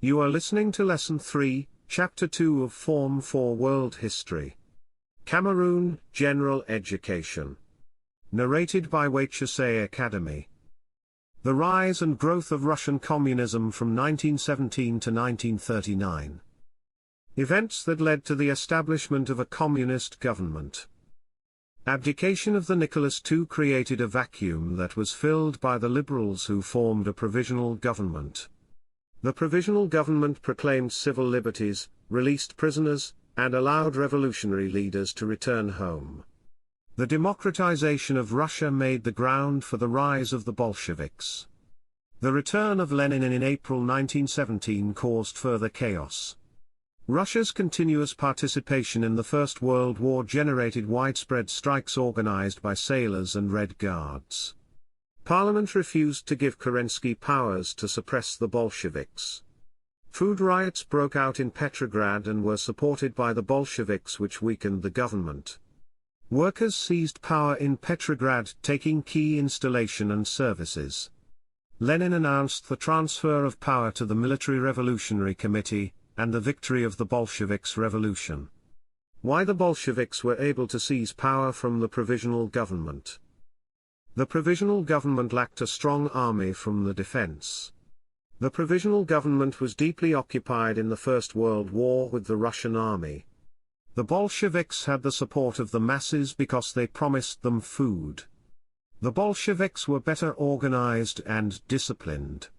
You are listening to Lesson 3, Chapter 2 of Form 4 World History. Cameroon, General Education. Narrated by Wacheseh Academy. The rise and growth of Russian communism from 1917 to 1939. Events that led to the establishment of a communist government. Abdication of the Nicholas II created a vacuum that was filled by the liberals who formed a provisional government. The provisional government proclaimed civil liberties, released prisoners, and allowed revolutionary leaders to return home. The democratization of Russia made the ground for the rise of the Bolsheviks. The return of Lenin in April 1917 caused further chaos. Russia's continuous participation in the First World War generated widespread strikes organized by sailors and Red Guards. Parliament refused to give Kerensky powers to suppress the Bolsheviks. Food riots broke out in Petrograd and were supported by the Bolsheviks, which weakened the government. Workers seized power in Petrograd, taking key installation and services. Lenin announced the transfer of power to the Military Revolutionary Committee, and the victory of the Bolsheviks' revolution. Why the Bolsheviks were able to seize power from the provisional government. The provisional government lacked a strong army from the defense. The provisional government was deeply occupied in the First World War with the Russian army. The Bolsheviks had the support of the masses because they promised them food. The Bolsheviks were better organized and disciplined.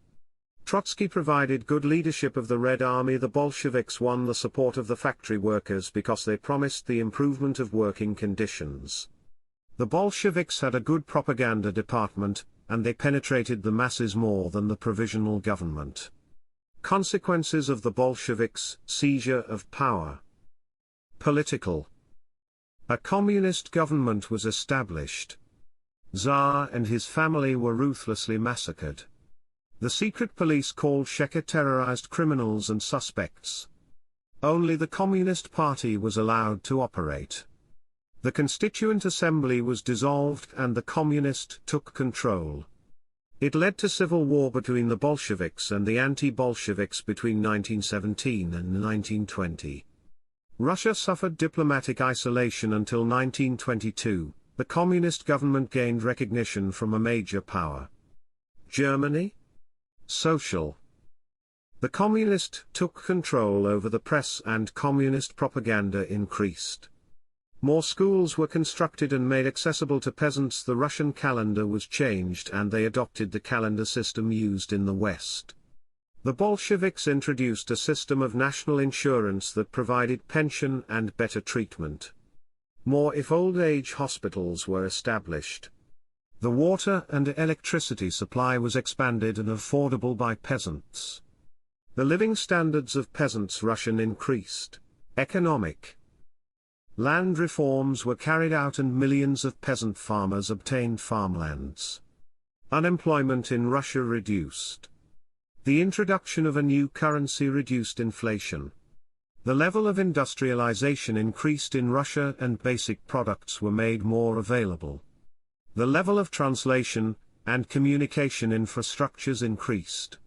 Trotsky provided good leadership of the Red Army. The Bolsheviks won the support of the factory workers because they promised the improvement of working conditions. The Bolsheviks had a good propaganda department, and they penetrated the masses more than the provisional government. Consequences of the Bolsheviks' seizure of power. Political. A communist government was established. Tsar and his family were ruthlessly massacred. The secret police called Wacheseh terrorized criminals and suspects. Only the Communist Party was allowed to operate. The Constituent Assembly was dissolved and the Communist took control. It led to civil war between the Bolsheviks and the anti-Bolsheviks between 1917 and 1920. Russia suffered diplomatic isolation until 1922. The communist government gained recognition from a major power. Germany? Social. The communist took control over the press and communist propaganda increased. More schools were constructed and made accessible to peasants. The Russian calendar was changed and they adopted the calendar system used in the West. The Bolsheviks introduced a system of national insurance that provided pension and better treatment. More if old age hospitals were established. The water and electricity supply was expanded and affordable by peasants. The living standards of peasants Russian increased. Economic. Land reforms were carried out and millions of peasant farmers obtained farmlands. Unemployment in Russia reduced. The introduction of a new currency reduced inflation. The level of industrialization increased in Russia and basic products were made more available. The level of translation and communication infrastructures increased.